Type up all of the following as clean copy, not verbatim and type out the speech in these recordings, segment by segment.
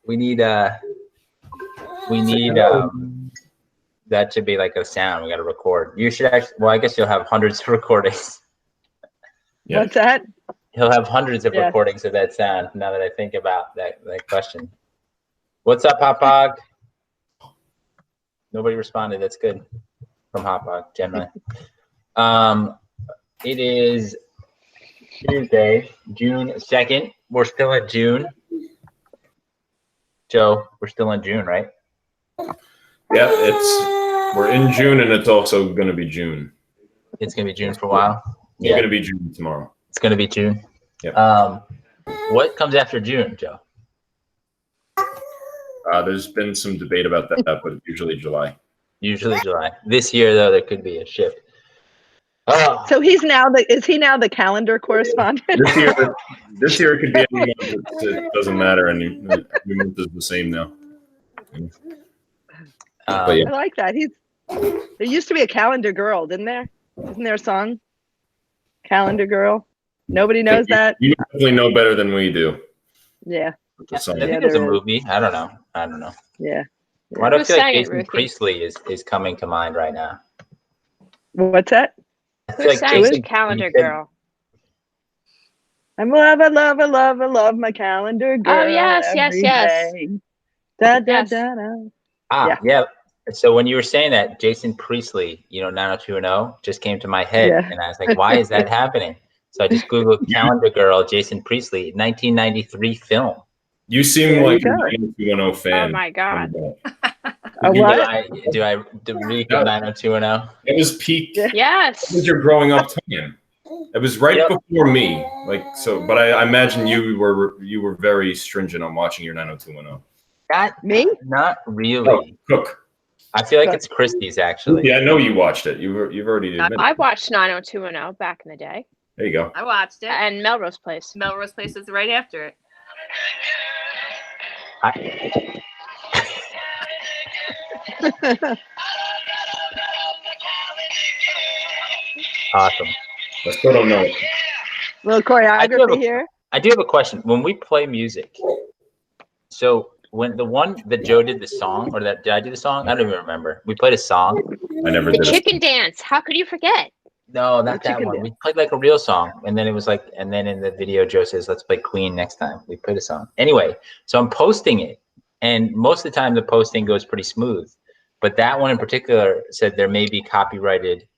We need that should be like a sound we got to record. You should actually. Well, I guess you'll have hundreds of recordings. Yeah. What's that? He'll have hundreds of recordings of that sound. Now that I think about that question. What's up, Hauppauge? Nobody responded. That's good from Hauppauge, generally. It is Tuesday, June 2nd. We're still in June. Joe, we're still in June, right? Yeah, we're in June, and it's also going to be June. It's going to be June for a while. It's going to be June tomorrow. It's going to be June. Yep. What comes after June, Joe? There's been some debate about that, but usually July. Usually July. This year, though, there could be a shift. Oh. So is he now the calendar correspondent? This year it could be any month. It doesn't matter. Every month is the same now. But yeah. I like that. There used to be a calendar girl, didn't there? Isn't there a song? Calendar girl. Nobody knows that. You definitely know better than we do. Yeah. I think there's a movie. I don't know. Yeah. Why do I feel like Jason Priestley is coming to mind right now? What's that? Who sang Calendar Girl? I love my calendar girl. Oh, yes. Da, da, da, da. Yeah. So when you were saying that, Jason Priestley, 90210 just came to my head, and I was like, why is that happening? So I just Googled Calendar Girl, Jason Priestley, 1993 film. You seem like a 90210 fan. Oh my God. Do I read 90210? It was peak. Yes. It was your growing up time. It was right before me. But I imagine you were very stringent on watching your 90210. Me? Not really. Oh, Cook. I feel like it's Christie's, actually. Yeah, I know you watched it. You've already admitted. I watched 90210 back in the day. There you go. I watched it. And Melrose Place. Melrose Place was right after it. Awesome. I still don't know. Little choreography here. I do have a question. When we play music, so when the one that Joe did the song, or did I do the song? I don't even remember. We played a song. I never did. The chicken dance. How could you forget? No, not that one. We played like a real song, and then it was like, and then in the video, Joe says, "Let's play Queen next time." We played a song. Anyway, so I'm posting it, and most of the time the posting goes pretty smooth, but that one in particular said there may be copyrighted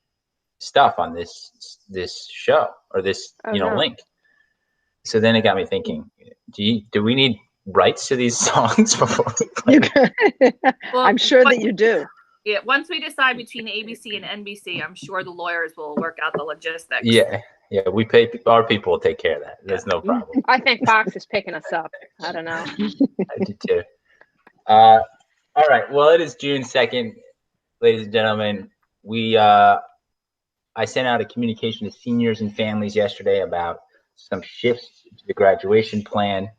stuff on this show or this link. So then it got me thinking: do we need rights to these songs before we play? Well, I'm sure that you do. Yeah, once we decide between ABC and NBC, I'm sure the lawyers will work out the logistics. Yeah, we pay our people will take care of that. There's no problem. I think Fox is picking us up. I don't know. I do too. All right. Well, it is June 2nd, ladies and gentlemen. I sent out a communication to seniors and families yesterday about some shifts to the graduation plan.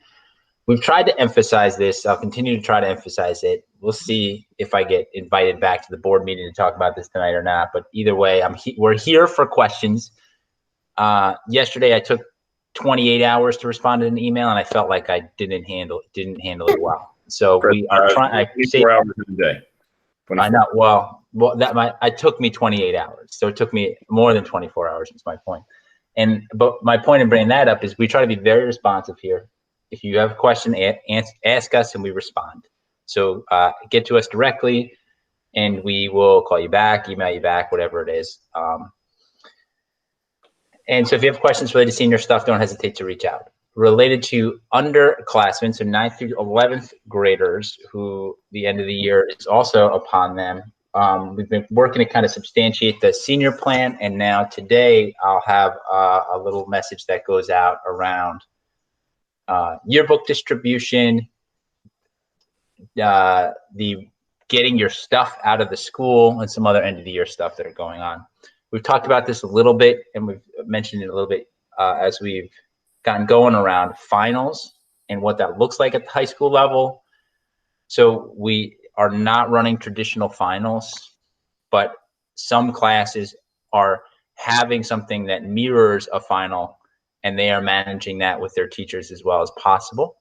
We've tried to emphasize this. I'll continue to try to emphasize it. We'll see if I get invited back to the board meeting to talk about this tonight or not. But either way, we're here for questions. Yesterday, I took 28 hours to respond to an email, and I felt like I didn't handle it well. So we are trying. 24 hours a day. 24. I know. Well, it took me 28 hours. So it took me more than 24 hours. Is my point. But my point in bringing that up is we try to be very responsive here. If you have a question, ask us and we respond. So get to us directly and we will call you back, email you back, whatever it is. And so if you have questions related to senior stuff, don't hesitate to reach out. Related to underclassmen, so 9th through 11th graders, who the end of the year is also upon them. We've been working to kind of substantiate the senior plan. And now today I'll have a little message that goes out around yearbook distribution, the getting your stuff out of the school, and some other end of the year stuff that are going on. We've talked about this a little bit, and we've mentioned it a little bit as we've gotten going around finals and what that looks like at the high school level. So we are not running traditional finals, but some classes are having something that mirrors a final, and they are managing that with their teachers as well as possible.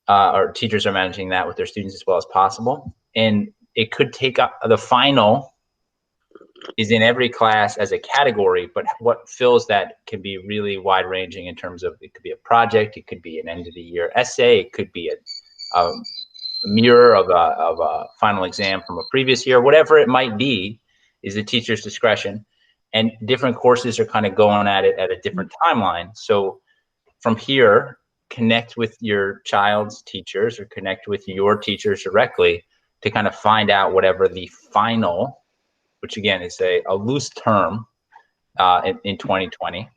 or teachers are managing that with their students as well as possible. And it could take up the final is in every class as a category, but what fills that can be really wide ranging in terms of, it could be a project, it could be an end of the year essay, it could be a mirror of a final exam from a previous year, whatever it might be, is the teacher's discretion. And different courses are kind of going at it at a different timeline. So from here, connect with your child's teachers or connect with your teachers directly to kind of find out whatever the final, which again is a loose term in 2020,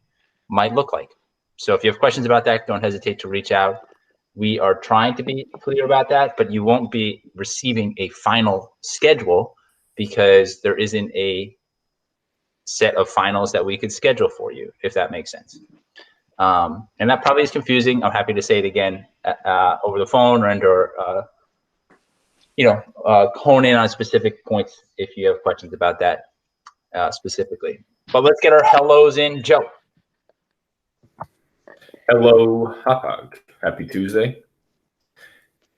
might look like. So if you have questions about that, don't hesitate to reach out. We are trying to be clear about that, but you won't be receiving a final schedule because there isn't a set of finals that we could schedule for you, if that makes sense. And that probably is confusing. I'm happy to say it again over the phone or hone in on specific points if you have questions about that specifically. But let's get our hellos in. Joe. Hello, Hauppauge. Happy Tuesday.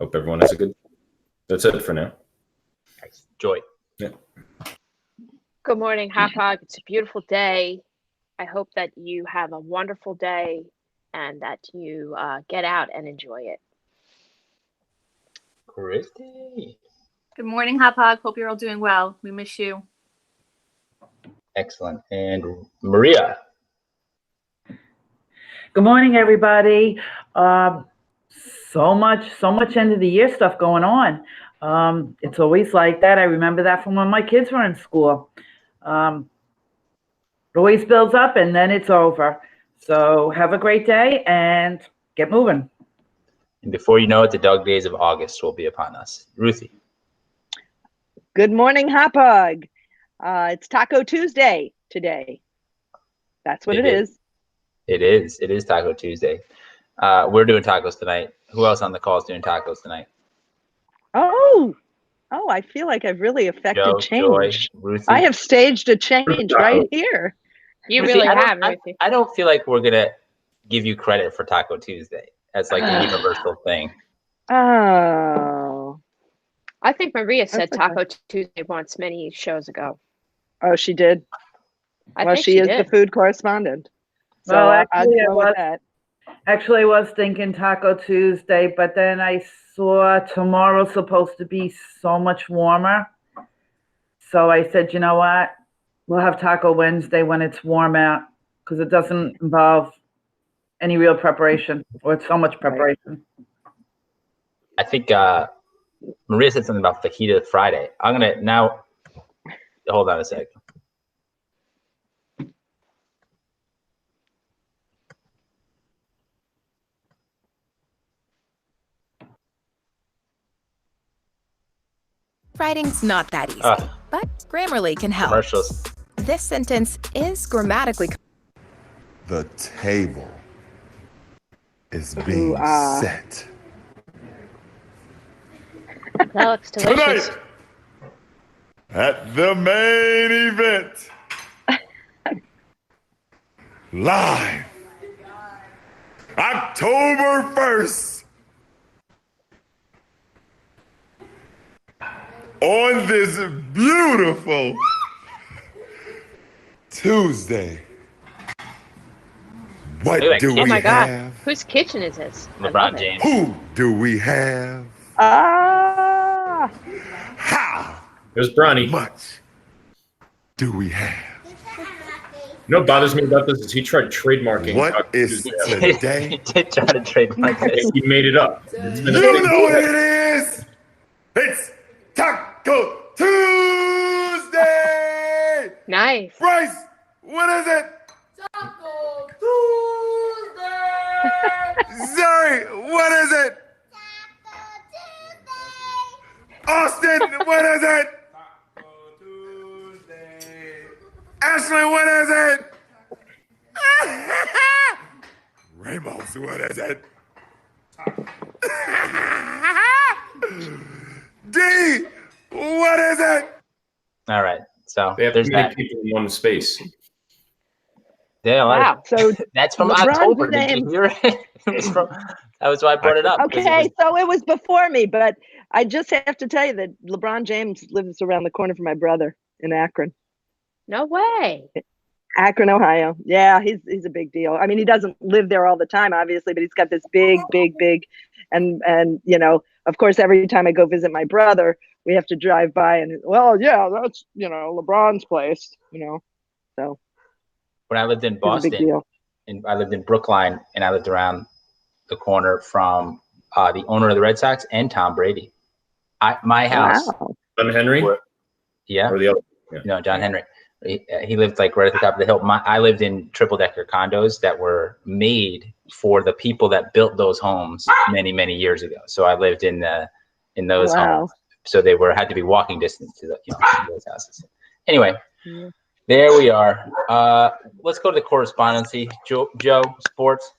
Hope everyone has a good. That's it for now. Thanks. Joy. Yeah. Good morning, Hauppauge. It's a beautiful day. I hope that you have a wonderful day and that you get out and enjoy it. Christy. Good morning, Hauppauge. Hope you're all doing well. We miss you. Excellent. And Maria. Good morning, everybody. So much end of the year stuff going on. It's always like that. I remember that from when my kids were in school. It always builds up and then it's over. So have a great day and get moving. And before you know it, the dog days of August will be upon us. Ruthie. Good morning, Hauppauge. It's Taco Tuesday today. That's what it is. It is. It is Taco Tuesday. We're doing tacos tonight. Who else on the call is doing tacos tonight? Oh, I feel like I've really affected Joe, change. Joy, Ruthie. I have staged a change right here. You Ruthie, really have, Ruthie. I don't feel like we're going to give you credit for Taco Tuesday as like a universal thing. Oh. I think Maria said That's okay. Taco Tuesday once many shows ago. Oh, she did. I Well, think she is did. the food correspondent. So Well, I'll actually, go with that. Actually, I was thinking Taco Tuesday, but then I saw tomorrow's supposed to be so much warmer. So I said, you know what? We'll have Taco Wednesday when it's warm out because it doesn't involve any real preparation or so much preparation. I think Maria said something about Fajita Friday. I'm going to now, hold on a sec. Writing's not that easy, but Grammarly can help. Commercials. This sentence is grammatically. The table is being set. That looks delicious. Tonight, at the main event, live, October 1st, on this beautiful Tuesday. What do we Oh my God. have? Whose kitchen is this? LeBron James. Who do we have? Ah. How There's Bronny. much do we have? You know what bothers me about this is he tried trademarking. What Taco is Tuesday. today? He did try to trademark this. He made it up. It's been a You thing. know what it is. It's Taco Tuesday. Nice. Bryce, what is it? Taco Tuesday. Zuri, what is it? Taco Tuesday. Austin, what is it? Taco Tuesday. Ashley, what is it? Ramos, what is it? D, what is it? All right. So They have there's too many that. people in one space. Yeah, Wow. So that's from LeBron October. James. It was from. That was why I brought it up. Okay, so it was before me, but I just have to tell you that LeBron James lives around the corner from my brother in Akron. No way. Akron, Ohio. Yeah, he's a big deal. I mean, he doesn't live there all the time, obviously, but he's got this big, and of course, every time I go visit my brother, we have to drive by and that's LeBron's place, So when I lived in Boston, and I lived in Brookline, and I lived around the corner from the owner of the Red Sox and Tom Brady. My house. Wow. John Henry. Or the other. Yeah. No, John Henry. He lived like right at the top of the hill. I lived in triple-decker condos that were made for the people that built those homes many, many years ago. So I lived in those homes. So they had to be walking distance to those houses. Anyway, there we are. Let's go to the correspondency. Joe, sports.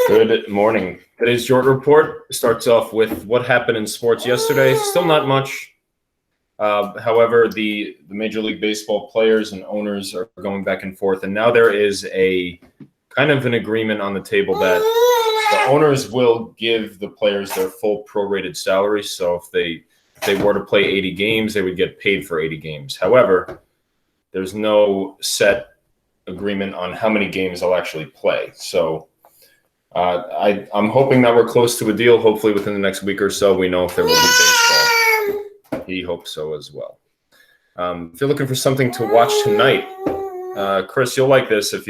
Good morning. Today's short report starts off with what happened in sports yesterday. Still not much. However, the Major League Baseball players and owners are going back and forth, and now there is a kind of an agreement on the table that the owners will give the players their full prorated salary. So if they were to play 80 games, they would get paid for 80 games. However, there's no set agreement on how many games they'll actually play. So I'm hoping that we're close to a deal. Hopefully within the next week or so, we know if there will be baseball. He hopes so as well. If you're looking for something to watch tonight, Chris, you'll like this if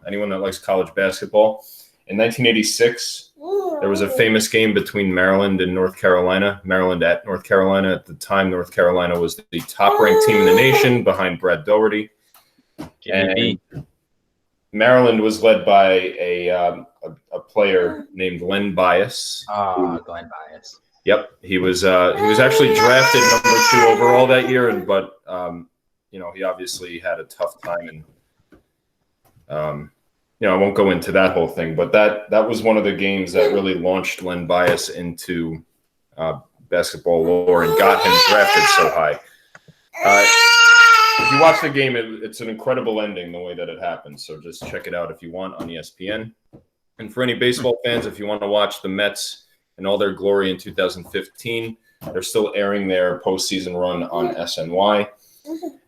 anyone that likes college basketball. In 1986, there was a famous game between Maryland and North Carolina. Maryland at North Carolina. At the time, North Carolina was the top-ranked team in the nation behind Brad Doherty. And Maryland was led by a player named Len Bias. Glenn Bias. Yep, he was actually drafted number 2 overall that year, but he obviously had a tough time, and I won't go into that whole thing, but that was one of the games that really launched Len Bias into basketball lore and got him drafted so high. If you watch the game, it's an incredible ending the way that it happened. So just check it out if you want on ESPN. And for any baseball fans, if you want to watch the Mets in all their glory in 2015, they're still airing their postseason run on SNY.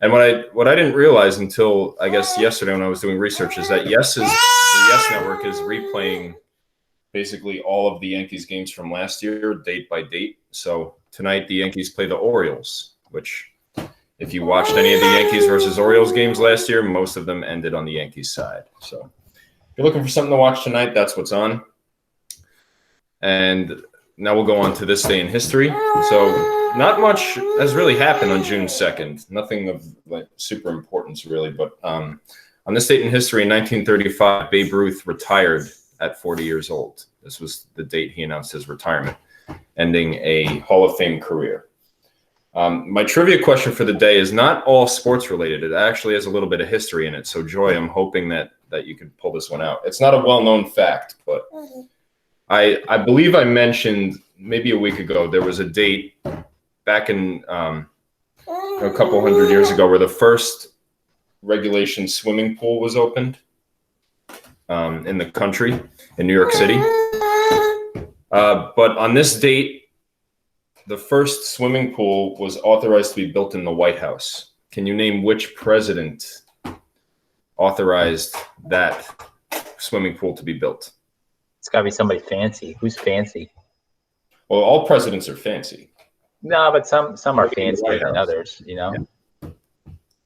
And what I didn't realize until I guess yesterday when I was doing research is that the Yes Network is replaying basically all of the Yankees games from last year, date by date. So tonight the Yankees play the Orioles, which if you watched any of the Yankees versus Orioles games last year, most of them ended on the Yankees side. So if you're looking for something to watch tonight, that's what's on. And now we'll go on to this day in history. So not much has really happened on June 2nd. Nothing of super importance really, but on this date in history, in 1935, Babe Ruth retired at 40 years old. This was the date he announced his retirement, ending a Hall of Fame career. My trivia question for the day is not all sports related. It actually has a little bit of history in it. So Joy, I'm hoping that you can pull this one out. It's not a well-known fact, but I believe I mentioned maybe a week ago, there was a date back in a couple hundred years ago where the first regulation swimming pool was opened in the country, in New York City. But on this date, the first swimming pool was authorized to be built in the White House. Can you name which president authorized that swimming pool to be built? It's got to be somebody fancy. Who's fancy? Well, all presidents are fancy. No, but some are fancier than others, Yeah.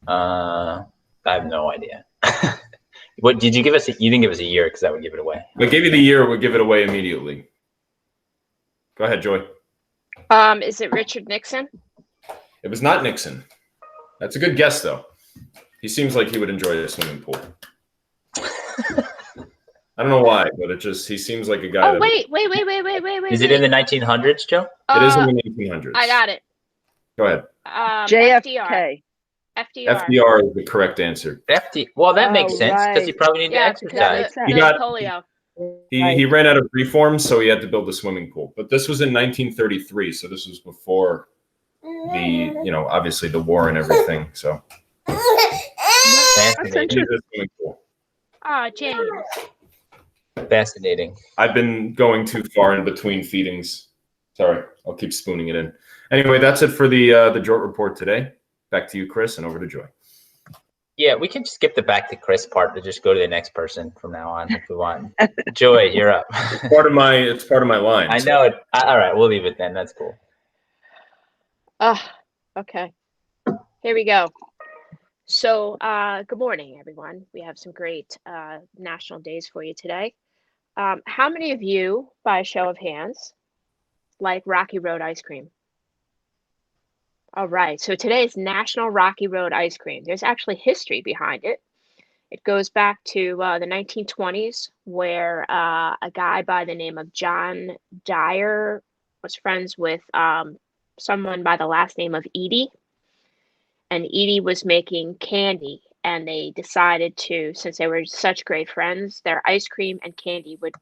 I have no idea. What did you give us? You didn't give us a year because that would give it away. I gave you the year, would give it away immediately. Go ahead, Joy. Is it Richard Nixon? It was not Nixon. That's a good guess, though. He seems like he would enjoy a swimming pool. I don't know why, but he seems like a guy. Oh, wait. Is it in the 1900s, Joe? It is in the 1900s. I got it. Go ahead. JFK. FDR is the correct answer. Well, that makes sense because he probably needed to exercise. Polio. He ran out of reforms, so he had to build a swimming pool. But this was in 1933, so this was before the, obviously the war and everything. So Fascinating. James. Fascinating. I've been going too far in between feedings. Sorry, I'll keep spooning it in. Anyway, that's it for the Jort report today. Back to you, Chris, and over to Joy. Yeah, we can skip the back to Chris part to just go to the next person from now on if we want. Joy, you're up. It's part of my line. I know it. All right, we'll leave it then. That's cool. Okay. Here we go. So, good morning, everyone. We have some great national days for you today. How many of you, by a show of hands, like Rocky Road ice cream? All right, so today is National Rocky Road Ice Cream. There's actually history behind it. It goes back to the 1920s, where a guy by the name of John Dyer was friends with someone by the last name of Edie. And Edie was making candy, and they decided to, since they were such great friends, their ice cream and candy would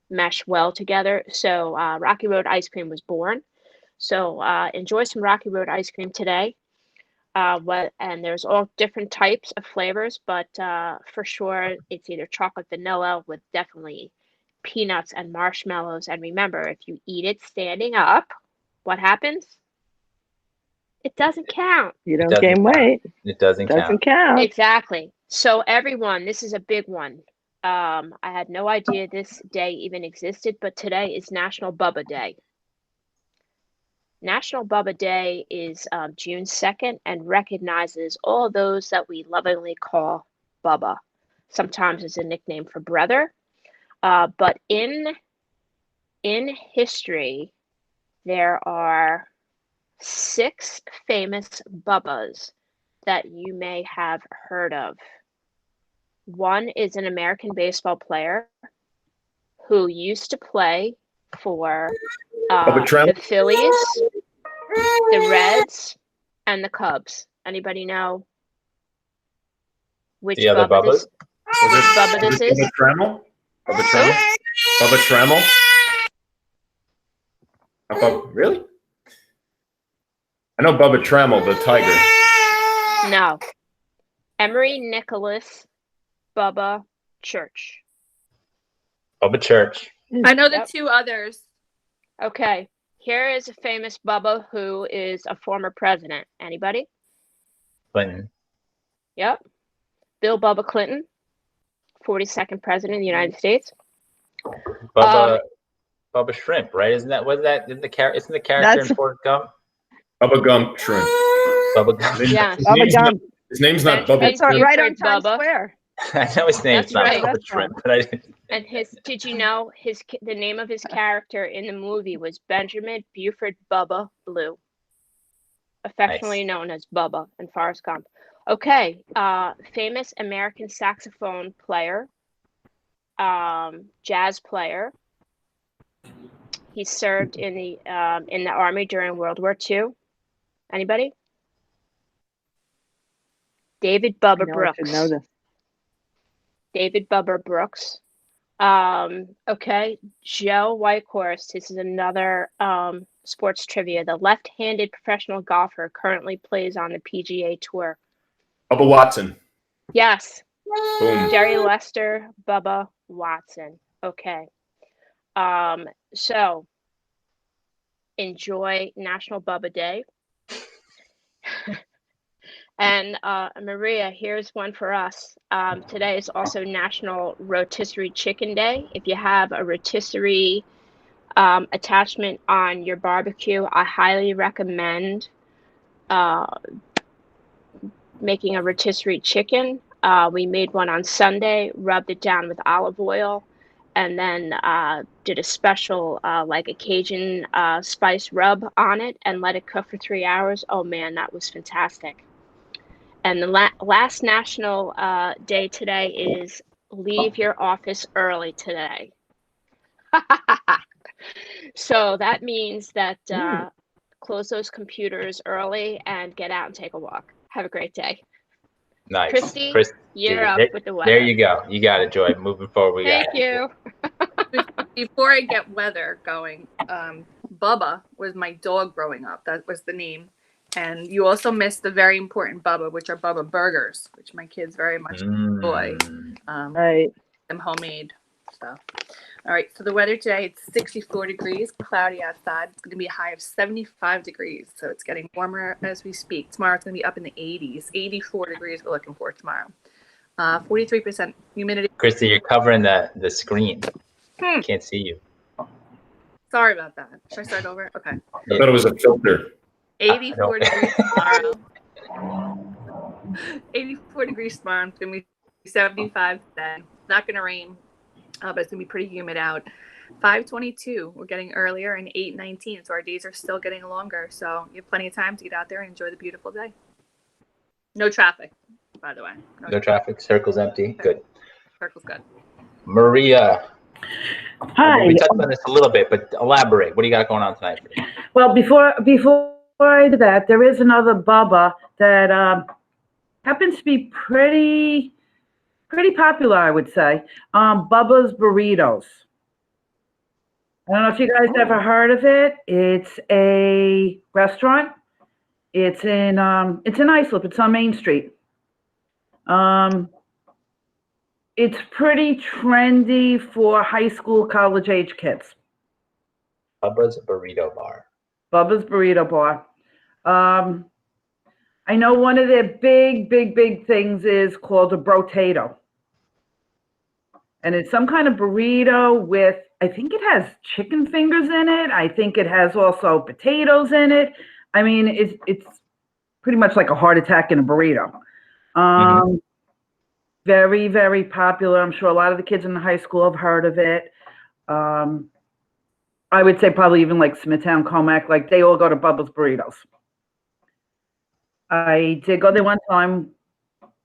mesh well together. So Rocky Road Ice Cream was born. So enjoy some Rocky Road ice cream today. And there's all different types of flavors, but for sure it's either chocolate vanilla with definitely peanuts and marshmallows. And remember, if you eat it standing up, what happens? It doesn't count. You don't gain weight. It doesn't count. Exactly. So everyone, this is a big one. I had no idea this day even existed, but today is National Bubba Day. National Bubba Day is June 2nd and recognizes all those that we lovingly call Bubba. Sometimes it's a nickname for brother. But in history, there are 6 famous Bubbas that you may have heard of. One is an American baseball player who used to play for the Phillies, the Reds, and the Cubs. Anybody know which the other Bubba this, Bubba this is? Bubba Trammell? Bubba Trammell? Bubba Trammell? Really? I know Bubba Trammell, the tiger. No. Emery Nicholas Bubba Church. Bubba Church. I know the 2 others. Okay. Here is a famous Bubba who is a former president. Anybody? Clinton. Yep. Bill Bubba Clinton, 42nd president of the United States. Bubba Shrimp, right? Isn't that isn't the character in Forrest Gump? Bubba Gump Shrimp. Bubba Gump. Yeah. Bubba Gump. His name's not Bubba. That's right on Times Square. I know his name's not Bubba Shrimp, but I didn't. And did you know the name of his character in the movie was Benjamin Buford Bubba Blue, affectionately known as Bubba in Forrest Gump. Okay, famous American saxophone player, jazz player. He served in the Army during World War II. Anybody? David Bubba Brooks. I should know this. David Bubba Brooks. Okay, Joe Whitehorse. This is another sports trivia. The left-handed professional golfer currently plays on the PGA Tour. Bubba Watson. Yes. Boom. Jerry Lester, Bubba Watson. Okay. So enjoy National Bubba Day. And Maria, here's one for us. Today is also National Rotisserie Chicken Day. If you have a rotisserie attachment on your barbecue, I highly recommend making a rotisserie chicken. We made one on Sunday, rubbed it down with olive oil, and then did a special like a Cajun spice rub on it and let it cook for 3 hours. Oh man, that was fantastic. And the last national day today is leave your office early today. So that means that close those computers early and get out and take a walk. Have a great day. Nice. Christy, you're up with the weather. There you go. You got it, Joy. Moving forward, Thank you. Before I get weather going, Bubba was my dog growing up. That was the name. And you also missed the very important Bubba, which are Bubba burgers, which my kids very much enjoy. Right. Them homemade stuff. All right, so the weather today, it's 64 degrees, cloudy outside. It's going to be a high of 75 degrees, so it's getting warmer as we speak. Tomorrow it's going to be up in the 80s. 84 degrees we're looking for tomorrow. 43% humidity. Christy, you're covering the screen. Can't see you. Sorry about that. Should I start over? Okay. I thought it was a filter. 84 degrees tomorrow. 84 degrees tomorrow. It's going to be 75 then. It's not going to rain, but it's going to be pretty humid out. 5:22, we're getting earlier, and 8:19, so our days are still getting longer. So you have plenty of time to get out there and enjoy the beautiful day. No traffic, by the way. No traffic. Circle's empty. Good. Circle's good. Maria. Hi. We touched on this a little bit, but elaborate. What do you got going on tonight? Well, before I do that, there is another Bubba that happens to be pretty popular, I would say. Bubba's Burritos. I don't know if you guys ever heard of it. It's a restaurant. It's in Islip. It's on Main Street. It's pretty trendy for high school, college age kids. Bubba's Burrito Bar. Bubba's Burrito Bar. I know one of their big things is called a brotato. And it's some kind of burrito with, I think it has chicken fingers in it. I think it has also potatoes in it. I mean, it's pretty much like a heart attack in a burrito. Very popular. I'm sure a lot of the kids in the high school have heard of it. I would say probably even like Smithtown, Comac, like they all go to Bubba's Burritos. I did go there one time,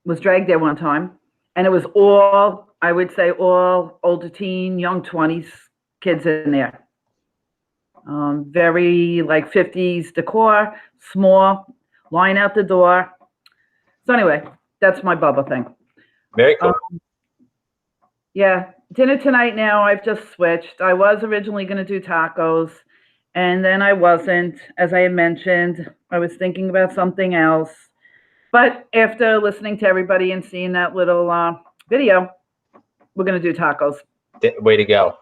was dragged there one time, and it was all, I would say all older teen, young 20s kids in there. Very like 50s decor, small, line out the door. So anyway, that's my Bubba thing. Very cool. Yeah, dinner tonight now, I've just switched. I was originally going to do tacos, and then I wasn't. As I had mentioned, I was thinking about something else. But after listening to everybody and seeing that little video, we're going to do tacos. Way to go.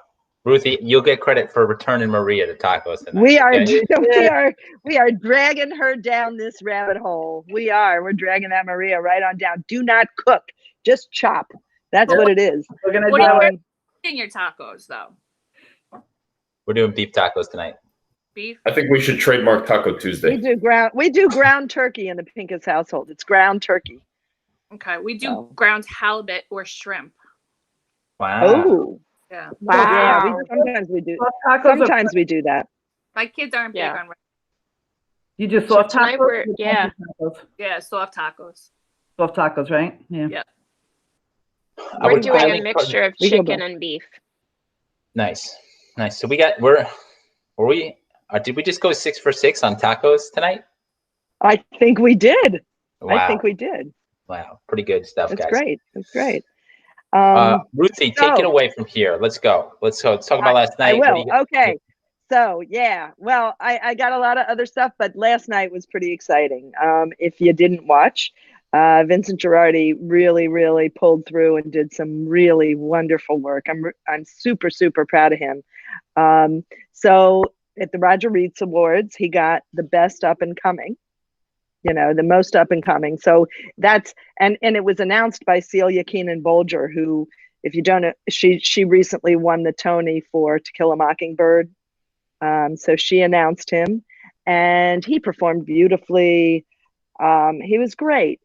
Ruthie, you'll get credit for returning Maria to tacos tonight. We are, okay? we are dragging her down this rabbit hole. We're dragging that Maria right on down. Do not cook, just chop. That's what it is. We're gonna What are you in your tacos, though? We're doing beef tacos tonight. Beef? I think we should trademark Taco Tuesday. We do ground turkey in the Pincus household. It's ground turkey. Okay, we do ground halibut or shrimp. Wow. Oh. Yeah. Wow. Yeah, sometimes we do. Sometimes we do that. My kids aren't big on. You just soft tacos? Yeah, soft tacos. Soft tacos, right? Yeah. We're doing a mixture of chicken and beef. Nice. So did we just go 6 for 6 on tacos tonight? I think we did. Wow. I think we did. Wow. Pretty good stuff, guys. That's great. Ruthie, take it away from here. Let's go. Let's talk about last night. I will. Okay. So, yeah. Well, I got a lot of other stuff, but last night was pretty exciting. If you didn't watch, Vincent Girardi really pulled through and did some really wonderful work. I'm super proud of him. So at the Roger Reitz Awards, he got the best up and coming, the most up and coming. So that's, and it was announced by Celia Keenan Bolger, who, if you don't know, she recently won the Tony for To Kill a Mockingbird. So she announced him and he performed beautifully. He was great.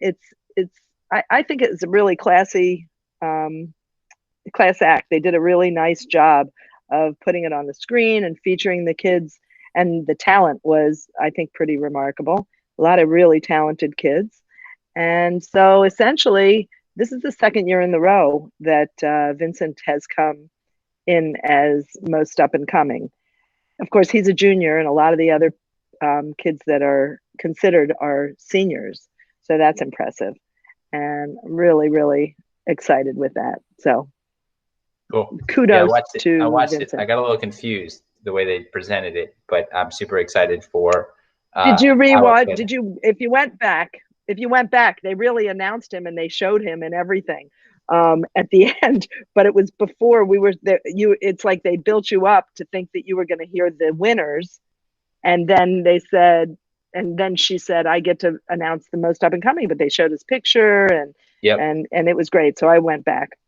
I think it's a really classy, class act. They did a really nice job of putting it on the screen and featuring the kids, and the talent was, I think, pretty remarkable. A lot of really talented kids. And so essentially, this is the second year in the row that Vincent has come in as most up and coming. Of course, he's a junior, and a lot of the other kids that are considered are seniors. So that's impressive. And really excited with that. So cool. Kudos to I watched Vincent. it. I got a little confused the way they presented it, but I'm super excited for Did you rewatch? Did If you went back, they really announced him and they showed him and everything at the end. But it was before we were there. It's like they built you up to think that you were going to hear the winners, and then they said, and then she said, "I get to announce the most up and coming." But they showed his picture, and it was great. So I went back.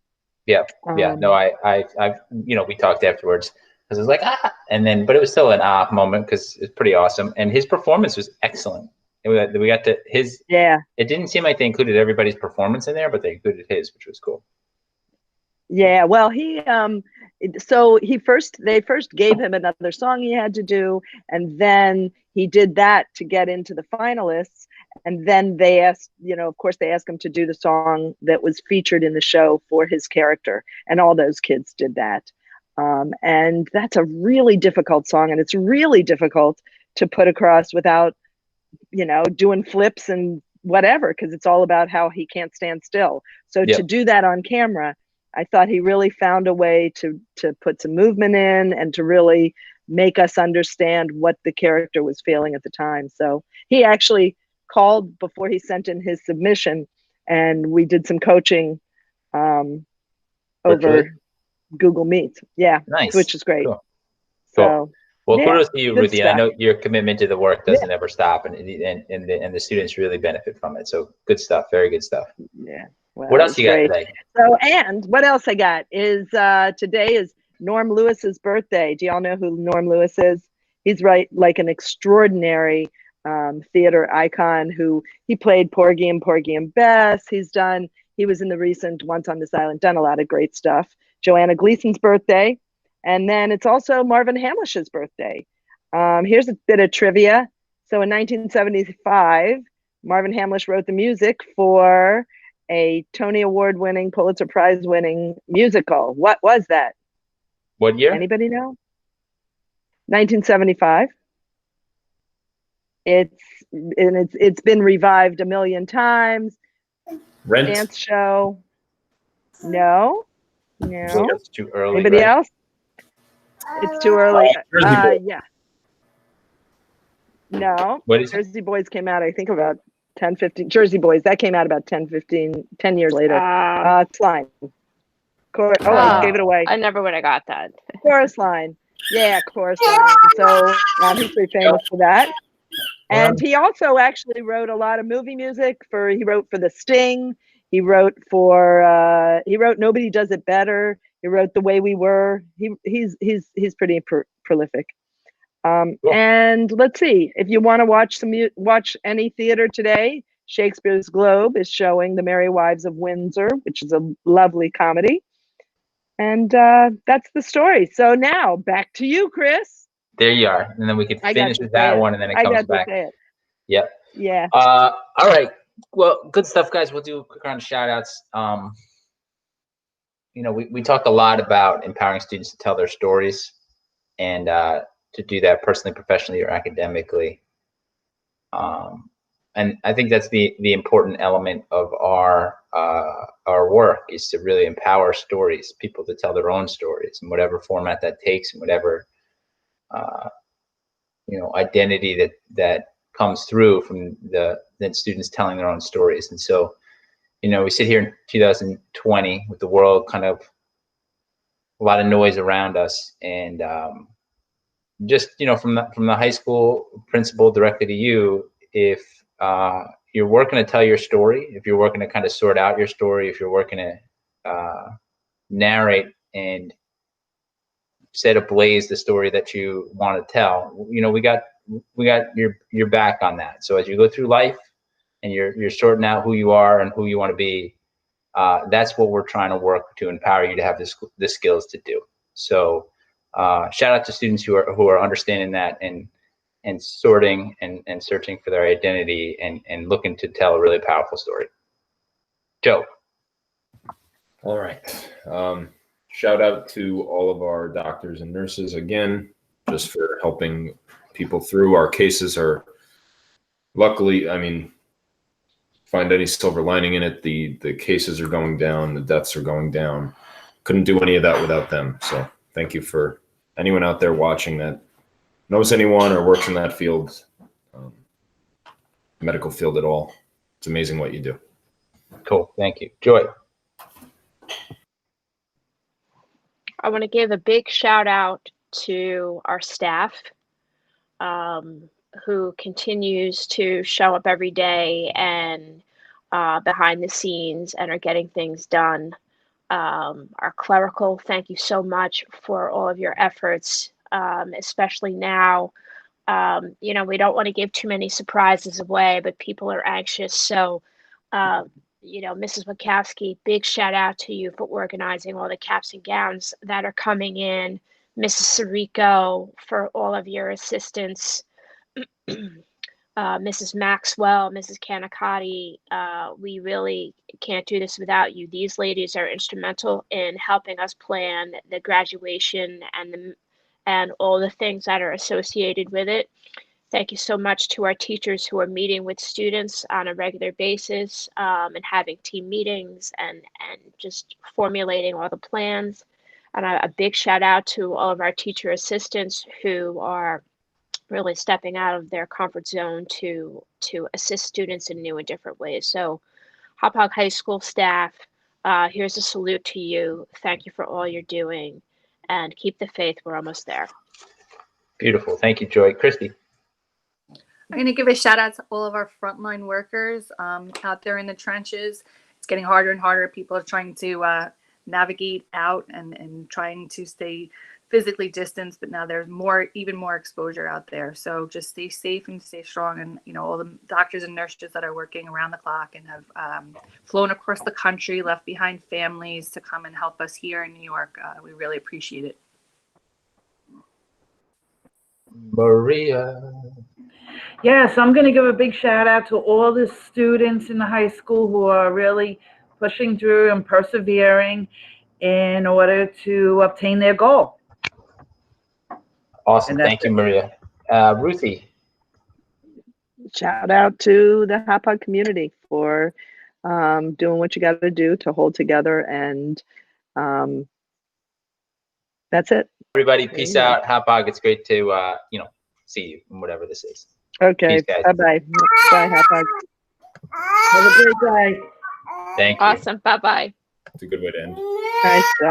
Yeah. No, I we talked afterwards because it was like and then, but it was still an moment because it's pretty awesome, and his performance was excellent. We got to his. Yeah. It didn't seem like they included everybody's performance in there, but they included his, which was cool. Yeah. Well, they first gave him another song he had to do, and then he did that to get into the finalists. And then they asked, of course, they asked him to do the song that was featured in the show for his character. And all those kids did that. And that's a really difficult song. And it's really difficult to put across without, doing flips and whatever, because it's all about how he can't stand still. So to do that on camera, I thought he really found a way to put some movement in and to really make us understand what the character was feeling at the time. So he actually called before he sent in his submission, and we did some coaching over Google Meet. Yeah, nice, which is great. Cool. So, well, kudos to you, Ruthie. I know your commitment to the work doesn't ever stop, and the students really benefit from it. So good stuff, very good stuff. Yeah. Well, what else you got today? So, and what else I got is today is Norm Lewis's birthday. Do y'all know who Norm Lewis is? He's like an extraordinary theater icon who he played Porgy and Bess. He was in the recent Once on This Island, done a lot of great stuff. Joanna Gleason's birthday. And then it's also Marvin Hamlish's birthday. Here's a bit of trivia. So in 1975, Marvin Hamlish wrote the music for a Tony Award winning, Pulitzer Prize winning musical. What was that? What year? Anybody know? 1975. It's been revived a million times. Rent. Dance show. No. It's too early. Anybody else? It's too early. Yeah. No. What is Jersey Boys came out, I think, about 10, 15. Jersey Boys, that came out about 10 years later. Chorus Line. I gave it away. I never would have got that. Chorus Line. Yeah, Chorus Line. So he's pretty famous for that. And he also actually wrote a lot of movie music he wrote for The Sting. He wrote Nobody Does It Better. He wrote The Way We Were. He's pretty prolific. Cool. And let's see, if you want to watch any theater today, Shakespeare's Globe is showing The Merry Wives of Windsor, which is a lovely comedy. And that's the story. So now back to you, Chris. There you are. And then we can finish with that one, and then it comes back. Yep. Yeah. All right. Well, good stuff, guys. We'll do a quick round of shout outs. We talk a lot about empowering students to tell their stories and to do that personally, professionally, or academically. And I think that's the important element of our work, is to really empower people to tell their own stories in whatever format that takes, and whatever identity that comes through from the students telling their own stories. And so, we sit here in 2020 with the world kind of a lot of noise around us, and just from the high school principal directly to you, if you're working to tell your story, if you're working to kind of sort out your story, if you're working to narrate and set ablaze the story that you want to tell, we got your back on that. So as you go through life and you're sorting out who you are and who you want to be, that's what we're trying to work to empower you to have the skills to do. So shout out to students who are understanding that and sorting and searching for their identity and looking to tell a really powerful story. Joe. All right. Shout out to all of our doctors and nurses again, just for helping people through. Our cases are, luckily, find any silver lining in it. The cases are going down, the deaths are going down. Couldn't do any of that without them. So thank you for anyone out there watching that knows anyone or works in that field. medical field at all. It's amazing what you do. Cool. Thank you. Joy. I want to give a big shout out to our staff, who continues to show up every day and behind the scenes and are getting things done. Our clerical, thank you so much for all of your efforts, especially now. We don't want to give too many surprises away, but people are anxious. So, Mrs. Wachowski, big shout out to you for organizing all the caps and gowns that are coming in. Mrs. Sirico for all of your assistance. Mrs. Maxwell, Mrs. Canicati, we really can't do this without you. These ladies are instrumental in helping us plan the graduation and all the things that are associated with it. Thank you so much to our teachers who are meeting with students on a regular basis, and having team meetings and just formulating all the plans. And a big shout out to all of our teacher assistants who are really stepping out of their comfort zone to assist students in new and different ways. So Hauppauge High School staff, here's a salute to you. Thank you for all you're doing, and keep the faith. We're almost there. Beautiful. Thank you, Joy. Christy. I'm going to give a shout out to all of our frontline workers out there in the trenches. It's getting harder and harder. People are trying to navigate out and trying to stay physically distanced, but now there's even more exposure out there. So just stay safe and stay strong. And, all the doctors and nurses that are working around the clock and have flown across the country, left behind families to come and help us here in New York. We really appreciate it. Maria. Yes, I'm going to give a big shout out to all the students in the high school who are really pushing through and persevering in order to obtain their goal. Awesome. Thank you, Maria. Ruthie. Shout out to the Hauppauge community for doing what you got to do to hold together, and that's it. Everybody, peace out. Hauppauge. It's great to see you in whatever this is. Okay. Bye bye. Bye, Hauppauge. Have a great day. Thank you. Awesome. Bye bye. It's a good way to end. Nice job.